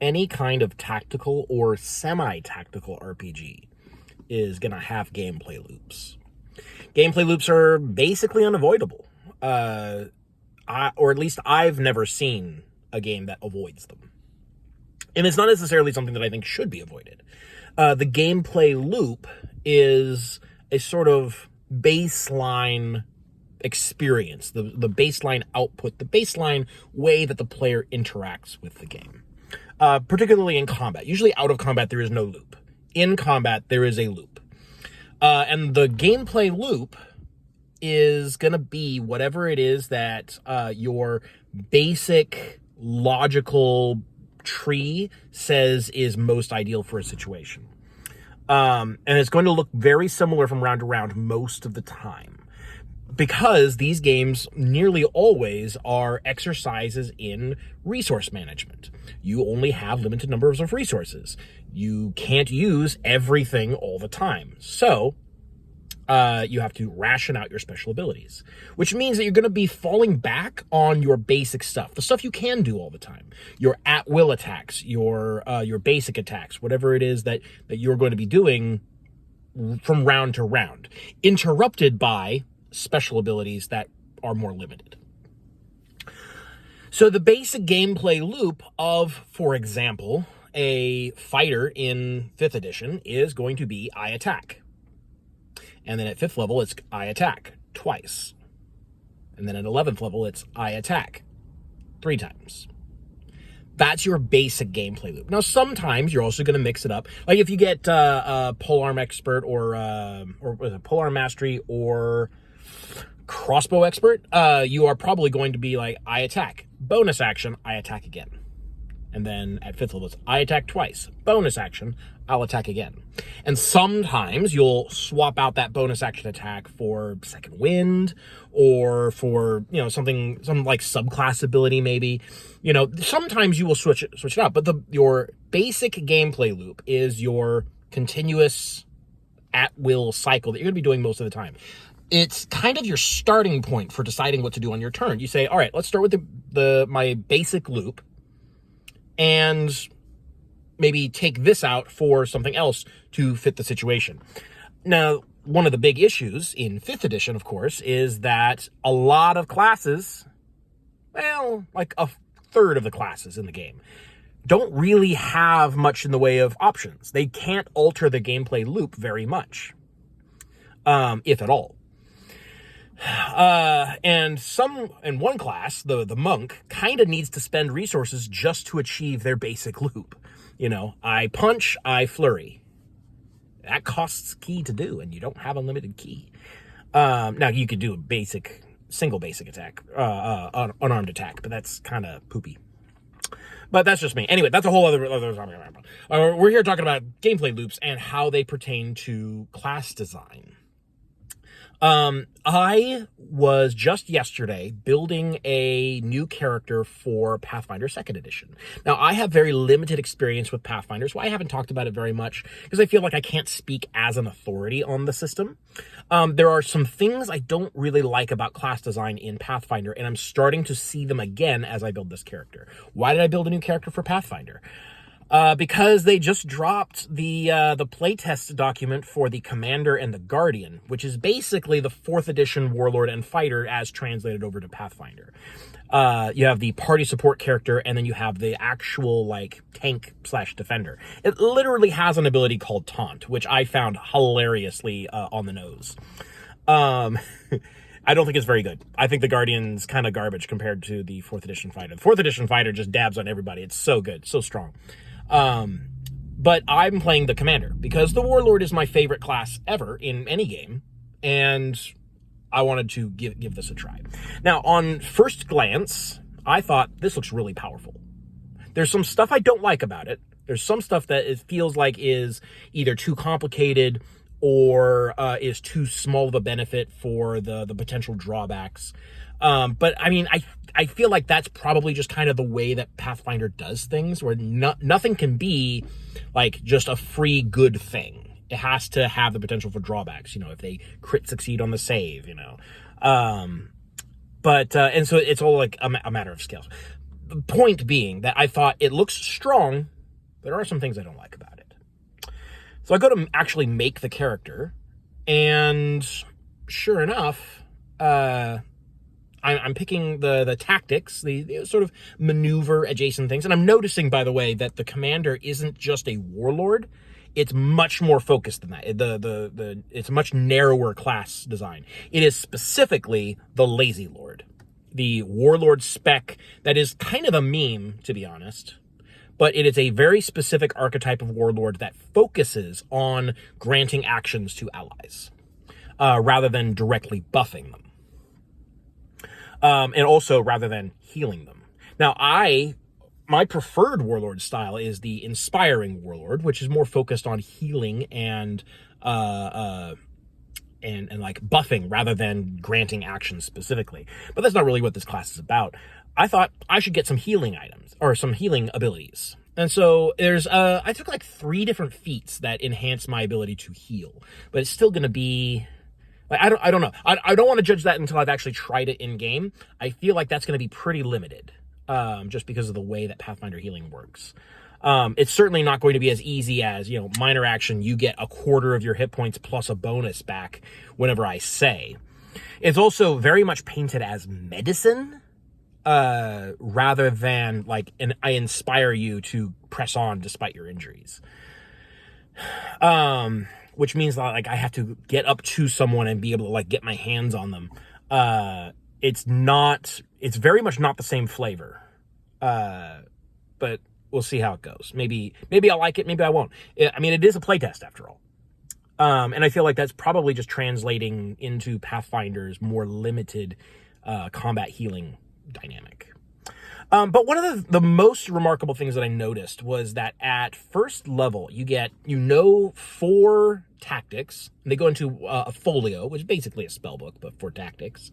any kind of tactical or semi-tactical RPG is going to have gameplay loops. Gameplay loops are basically unavoidable. Or at least I've never seen a game that avoids them. And it's not necessarily something that I think should be avoided. The gameplay loop is a sort of baseline experience, the baseline output, the baseline way that the player interacts with the game. Particularly in combat. Usually out of combat, there is no loop. In combat, there is a loop. And the gameplay loop is going to be whatever it is that your basic logical tree says is most ideal for a situation. And it's going to look very similar from round to round most of the time. Because these games nearly always are exercises in resource management. You only have limited numbers of resources. You can't use everything all the time. So, you have to ration out your special abilities, which means that you're going to be falling back on your basic stuff, the stuff you can do all the time, your at-will attacks, your basic attacks, whatever it is that you're going to be doing from round to round, interrupted by special abilities that are more limited. So the basic gameplay loop of, for example, a fighter in 5th edition is going to be I attack. And then at 5th level, it's I attack twice. And then at 11th level, it's I attack 3 times. That's your basic gameplay loop. Now, sometimes you're also going to mix it up. Like if you get Polearm Expert or Polearm Mastery or Crossbow Expert, you are probably going to be like, I attack. Bonus action, I attack again. And then at 5th level, it's I attack twice. Bonus action, I'll attack again. And sometimes you'll swap out that bonus action attack for Second Wind or for, some like subclass ability maybe. Sometimes you will switch it out. But your basic gameplay loop is your continuous at-will cycle that you're going to be doing most of the time. It's kind of your starting point for deciding what to do on your turn. You say, all right, let's start with my basic loop and maybe take this out for something else to fit the situation. Now, one of the big issues in 5th edition, of course, is that a lot of classes, well, like a third of the classes in the game, don't really have much in the way of options. They can't alter the gameplay loop very much, if at all. And one class, the monk, kind of needs to spend resources just to achieve their basic loop. I punch, I flurry. That costs key to do, and you don't have unlimited key. Now you could do a single basic attack, unarmed attack, but that's kind of poopy. But that's just me. Anyway, that's a whole other we're here talking about gameplay loops and how they pertain to class design. I was just yesterday building a new character for Pathfinder 2nd edition. Now, I have very limited experience with Pathfinder, so I haven't talked about it very much because I feel like I can't speak as an authority on the system. There are some things I don't really like about class design in Pathfinder, and I'm starting to see them again as I build this character. Why did I build a new character for Pathfinder? Because they just dropped the playtest document for the Commander and the Guardian, which is basically the 4th edition Warlord and Fighter as translated over to Pathfinder. You have the party support character, and then you have the actual, tank/defender. It literally has an ability called Taunt, which I found hilariously on the nose. I don't think it's very good. I think the Guardian's kind of garbage compared to the 4th edition Fighter. The 4th edition Fighter just dabs on everybody. It's so good, so strong. But I'm playing the Commander because the Warlord is my favorite class ever in any game, and I wanted to give this a try. Now, on first glance, I thought this looks really powerful. There's some stuff I don't like about it. There's some stuff that it feels like is either too complicated or is too small of a benefit for the potential drawbacks. But I mean, I feel like that's probably just kind of the way that Pathfinder does things, where nothing can be like just a free good thing. It has to have the potential for drawbacks, if they crit succeed on the save, and so it's all like a matter of scale. The point being that I thought it looks strong. There are some things I don't like about it. So I go to actually make the character, and sure enough, I'm picking the tactics, the sort of maneuver adjacent things. And I'm noticing, by the way, that the commander isn't just a warlord. It's much more focused than that. It's a much narrower class design. It is specifically the Lazy Lord, the warlord spec that is kind of a meme, to be honest. But it is a very specific archetype of warlord that focuses on granting actions to allies, rather than directly buffing them. And also rather than healing them. Now, my preferred warlord style is the inspiring warlord, which is more focused on healing and like buffing rather than granting actions specifically. But that's not really what this class is about. I thought I should get some healing items or some healing abilities. And so I took like 3 different feats that enhance my ability to heal, but it's still going to be, like, I don't know. I don't want to judge that until I've actually tried it in game. I feel like that's going to be pretty limited, just because of the way that Pathfinder healing works. It's certainly not going to be as easy as, minor action, you get a quarter of your hit points plus a bonus back whenever I say. It's also very much painted as medicine, rather than like I inspire you to press on despite your injuries. Which means that, like, I have to get up to someone and be able to, like, get my hands on them. It's very much not the same flavor. But we'll see how it goes. Maybe I'll like it, maybe I won't. I mean, it is a playtest after all. And I feel like that's probably just translating into Pathfinder's more limited combat healing dynamic. But one of the most remarkable things that I noticed was that at first level, you get, 4 tactics. And they go into a folio, which is basically a spell book, but for tactics.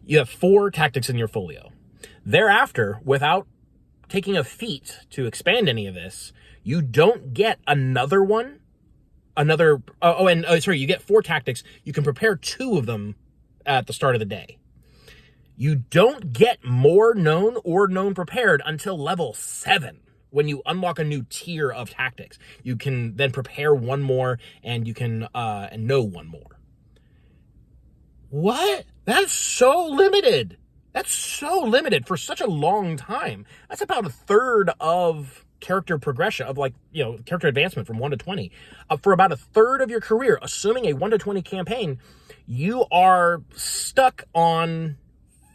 You have 4 tactics in your folio. Thereafter, without taking a feat to expand any of this, you don't get another one. You get 4 tactics. You can prepare 2 of them at the start of the day. You don't get more known or known prepared until level 7, when you unlock a new tier of tactics. You can then prepare 1 more, and you can know 1 more. What? That's so limited. That's so limited for such a long time. That's about a third of character progression, of character advancement from 1 to 20. For about a third of your career, assuming a 1 to 20 campaign, you are stuck on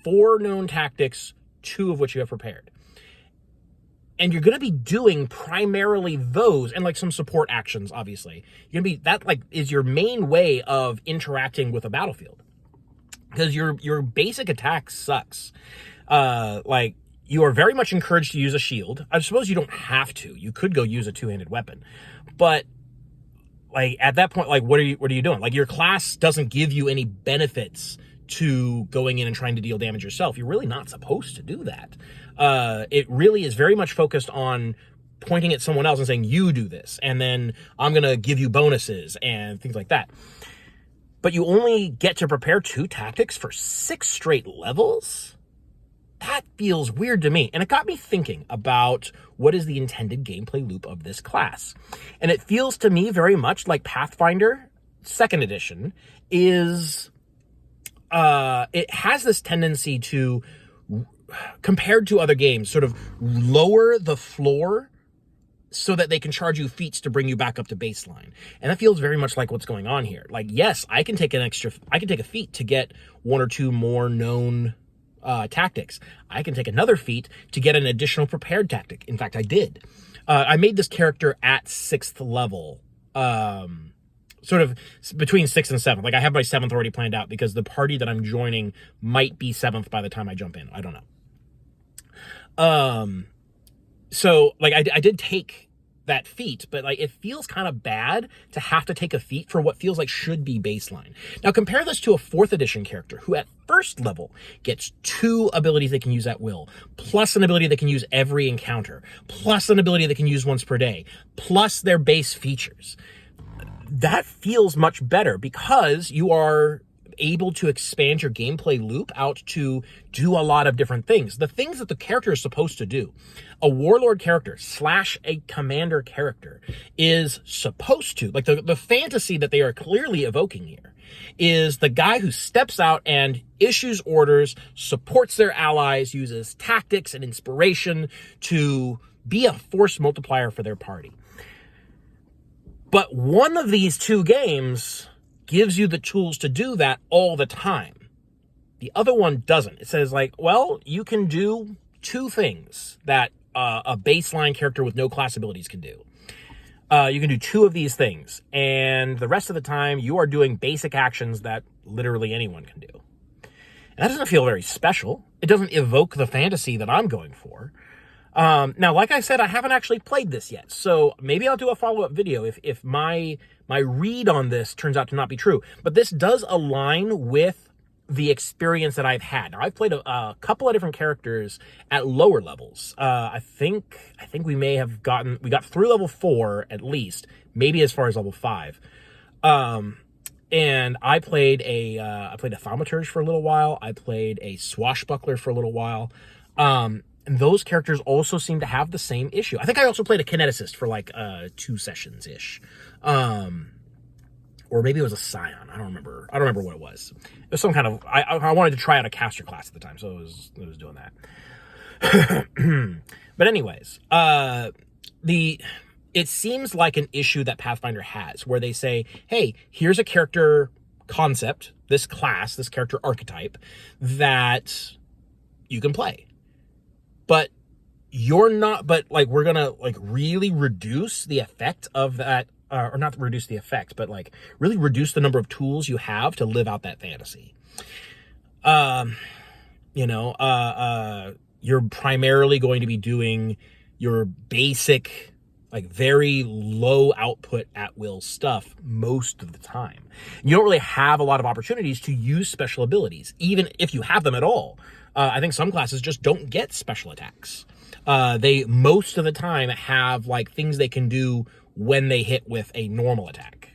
4 known tactics, 2 of which you have prepared. And you're going to be doing primarily those, and like some support actions, obviously. You're going to be, that like is your main way of interacting with a battlefield. Because your basic attack sucks. You are very much encouraged to use a shield. I suppose you don't have to. You could go use a 2-handed weapon. But like at that point, like what are you doing? Like, your class doesn't give you any benefits to going in and trying to deal damage yourself. You're really not supposed to do that. It really is very much focused on pointing at someone else and saying, you do this, and then I'm going to give you bonuses and things like that. But you only get to prepare 2 tactics for 6 straight levels? That feels weird to me. And it got me thinking about what is the intended gameplay loop of this class. And it feels to me very much like Pathfinder 2nd edition is... it has this tendency to, compared to other games, sort of lower the floor so that they can charge you feats to bring you back up to baseline. And that feels very much like what's going on here. Like, yes, I can take a feat to get 1 or 2 more known tactics. I can take another feat to get an additional prepared tactic. In fact, I did. I made this character at 6th level, sort of between 6th and 7th. Like, I have my 7th already planned out because the party that I'm joining might be 7th by the time I jump in. I don't know. So, like, I did take that feat, but, like, it feels kind of bad to have to take a feat for what feels like should be baseline. Now, compare this to a 4th edition character who at first level gets 2 abilities they can use at will, plus an ability they can use every encounter, plus an ability they can use once per day, plus their base features. That feels much better because you are able to expand your gameplay loop out to do a lot of different things. The things that the character is supposed to do. A warlord character / a commander character is supposed to, like the fantasy that they are clearly evoking here, is the guy who steps out and issues orders, supports their allies, uses tactics and inspiration to be a force multiplier for their party. But one of these two games gives you the tools to do that all the time. The other one doesn't. It says like, well, you can do two things that a baseline character with no class abilities can do. You can do two of these things, and the rest of the time you are doing basic actions that literally anyone can do. And that doesn't feel very special. It doesn't evoke the fantasy that I'm going for. Now, like I said, I haven't actually played this yet, so maybe I'll do a follow-up video if my read on this turns out to not be true. But this does align with the experience that I've had. Now, I've played a couple of different characters at lower levels. I think we got through level 4 at least, maybe as far as level 5. And I played a thaumaturge for a little while. I played a swashbuckler for a little while. And those characters also seem to have the same issue. I think I also played a kineticist for like 2 sessions-ish. Or maybe it was a scion. I don't remember what it was. It was some kind of... I wanted to try out a caster class at the time, so it was doing that. But anyways, it seems like an issue that Pathfinder has, where they say, hey, here's a character concept, this class, this character archetype, that you can play. But you're not... But, like, we're gonna, like, really reduce the effect of that... or not reduce the effect, but like really reduce the number of tools you have to live out that fantasy. You're primarily going to be doing your basic, like very low output at will stuff most of the time. You don't really have a lot of opportunities to use special abilities, even if you have them at all. I think some classes just don't get special attacks. They most of the time have like things they can do when they hit with a normal attack,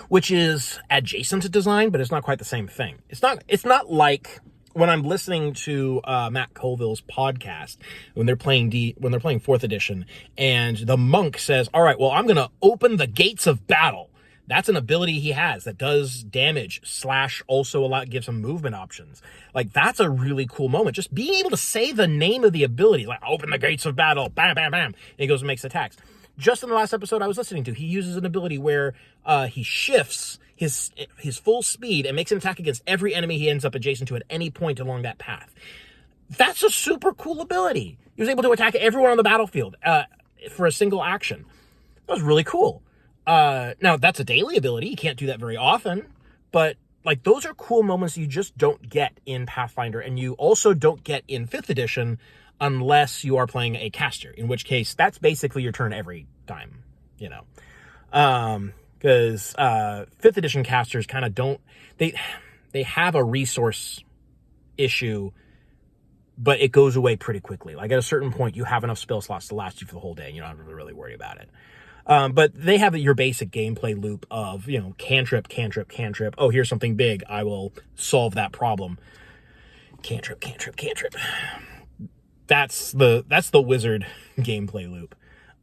which is adjacent to design, but it's not quite the same thing. It's not like when I'm listening to Matt Colville's podcast when they're playing 4th edition, and the monk says, "All right, well, I'm going to open the gates of battle." That's an ability he has that does damage / also gives him movement options. Like, that's a really cool moment. Just being able to say the name of the ability, like, open the gates of battle, bam, bam, bam, and he goes and makes attacks. Just in the last episode I was listening to, he uses an ability where he shifts his full speed and makes an attack against every enemy he ends up adjacent to at any point along that path. That's a super cool ability. He was able to attack everyone on the battlefield for a single action. That was really cool. Now, that's a daily ability. You can't do that very often, but like those are cool moments you just don't get in Pathfinder, and you also don't get in 5th edition unless you are playing a caster, in which case that's basically your turn every time, because 5th edition casters kind of don't, they have a resource issue, but it goes away pretty quickly. Like at a certain point, you have enough spell slots to last you for the whole day, and you don't have to really worry about it. But they have your basic gameplay loop of, cantrip, cantrip, cantrip. Oh, here's something big. I will solve that problem. Cantrip, cantrip, cantrip. That's the wizard gameplay loop.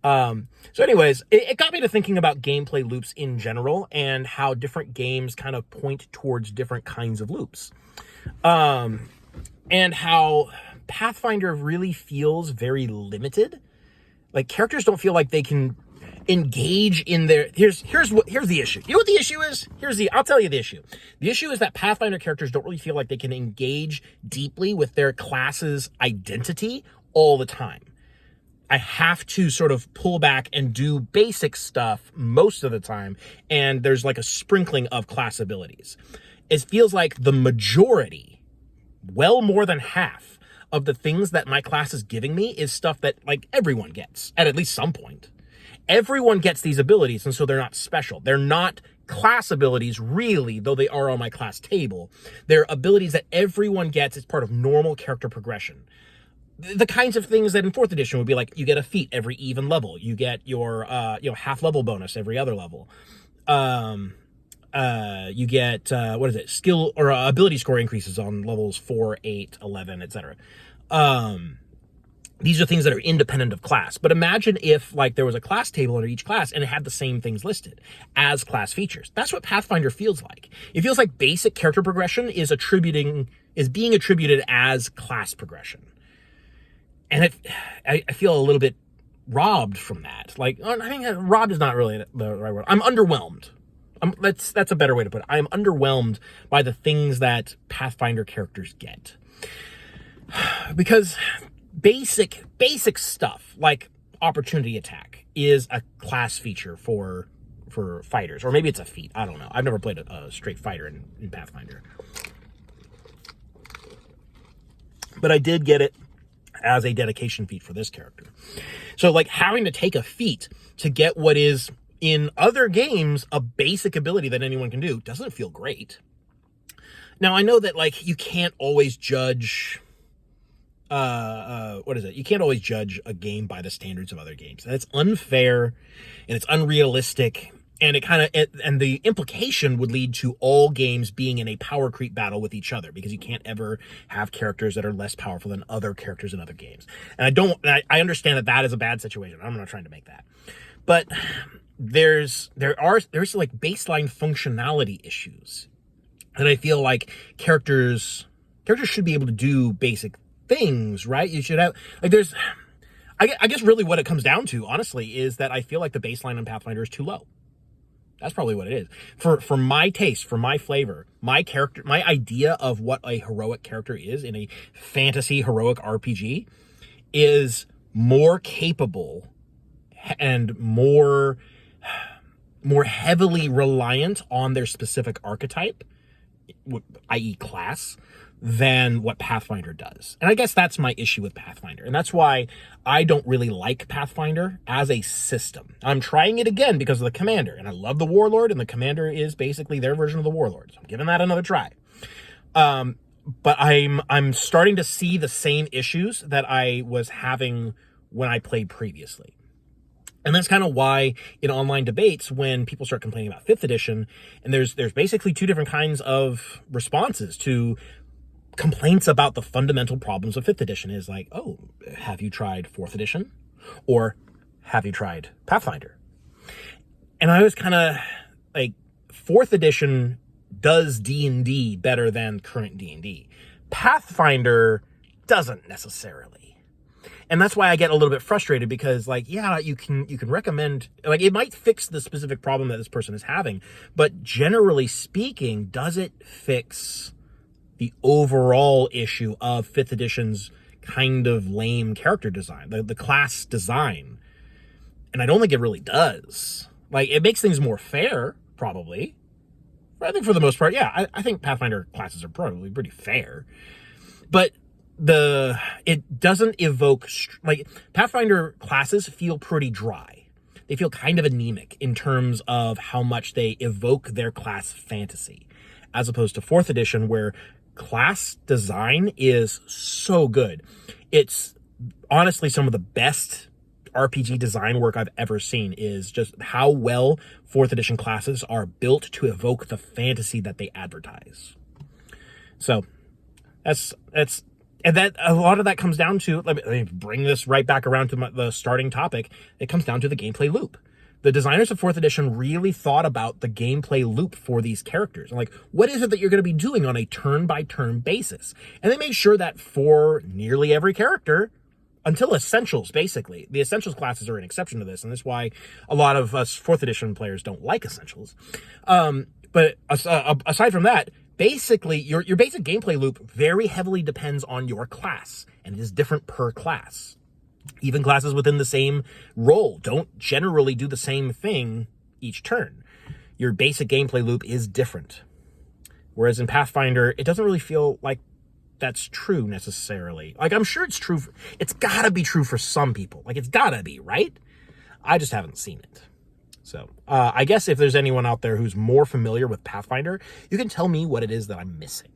So anyways, it got me to thinking about gameplay loops in general and how different games kind of point towards different kinds of loops. And how Pathfinder really feels very limited. Like, characters don't feel like they can engage in their... Here's the issue. You know what the issue is? I'll tell you the issue. The issue is that Pathfinder characters don't really feel like they can engage deeply with their class's identity all the time. I have to sort of pull back and do basic stuff most of the time, and there's like a sprinkling of class abilities. It feels like the majority, well more than half, of the things that my class is giving me is stuff that like everyone gets at least some point. Everyone gets these abilities, and so they're not special. They're not class abilities, really, though they are on my class table. They're abilities that everyone gets as part of normal character progression. The kinds of things that in 4th edition would be like, you get a feat every even level. You get your half level bonus every other level. You get, what is it? Skill or ability score increases on levels 4, 8, 11, etc. These are things that are independent of class. But imagine if like there was a class table under each class and it had the same things listed as class features. That's what Pathfinder feels like. It feels like basic character progression is being attributed as class progression. And I feel a little bit robbed from that. Like, I think robbed is not really the right word. I'm underwhelmed. That's a better way to put it. I am underwhelmed by the things that Pathfinder characters get. Because basic stuff like opportunity attack is a class feature for fighters, or maybe it's a feat. I don't know. I've never played a straight fighter in Pathfinder, but I did get it as a dedication feat for this character. So like having to take a feat to get what is in other games a basic ability that anyone can do doesn't feel great. Now I know that like you can't always judge you can't always judge a game by the standards of other games. That's unfair and it's unrealistic, and and the implication would lead to all games being in a power creep battle with each other, because you can't ever have characters that are less powerful than other characters in other games. And I understand that is a bad situation. I'm not trying to make that. But there's like baseline functionality issues. And I feel like characters should be able to do basic things, right? You should have, like, I guess really what it comes down to, honestly, is that I feel like the baseline on Pathfinder is too low. That's probably what it is. For my taste, for my flavor, my idea of what a heroic character is in a fantasy heroic RPG is more capable and more heavily reliant on their specific archetype, i.e. class, than what Pathfinder does. And I guess that's my issue with Pathfinder. And that's why I don't really like Pathfinder as a system. I'm trying it again because of the Commander. And I love the Warlord, and the Commander is basically their version of the Warlord. So I'm giving that another try. But I'm starting to see the same issues that I was having when I played previously. And that's kind of why in online debates, when people start complaining about 5th edition, and there's basically two different kinds of responses to complaints about the fundamental problems of 5th edition, is like, oh, have you tried 4th edition? Or have you tried Pathfinder? And I was kind of like, 4th edition does D&D better than current D&D. Pathfinder doesn't necessarily. And that's why I get a little bit frustrated, because like, yeah, you can recommend, like, it might fix the specific problem that this person is having, but generally speaking, does it fix the overall issue of 5th edition's kind of lame character design, the class design? And I don't think it really does. Like, it makes things more fair, probably. But I think for the most part, yeah, I think Pathfinder classes are probably pretty fair. But it doesn't evoke, like, Pathfinder classes feel pretty dry. They feel kind of anemic in terms of how much they evoke their class fantasy, as opposed to 4th edition, where class design is so good. It's honestly some of the best RPG design work I've ever seen, is just how well 4th edition classes are built to evoke the fantasy that they advertise. So and that a lot of that comes down to, let me bring this right back around to the starting topic. It comes down to the gameplay loop. The designers of 4th edition really thought about the gameplay loop for these characters. And like, what is it that you're going to be doing on a turn-by-turn basis? And they made sure that for nearly every character, until Essentials, basically. The Essentials classes are an exception to this, and that's why a lot of us 4th edition players don't like Essentials. But aside from that, basically, your basic gameplay loop very heavily depends on your class, and it is different per class. Even classes within the same role don't generally do the same thing each turn. Your basic gameplay loop is different. Whereas in Pathfinder, it doesn't really feel like that's true necessarily. Like, I'm sure it's true. It's gotta be true for some people. Like, it's gotta be, right? I just haven't seen it. So I guess if there's anyone out there who's more familiar with Pathfinder, you can tell me what it is that I'm missing.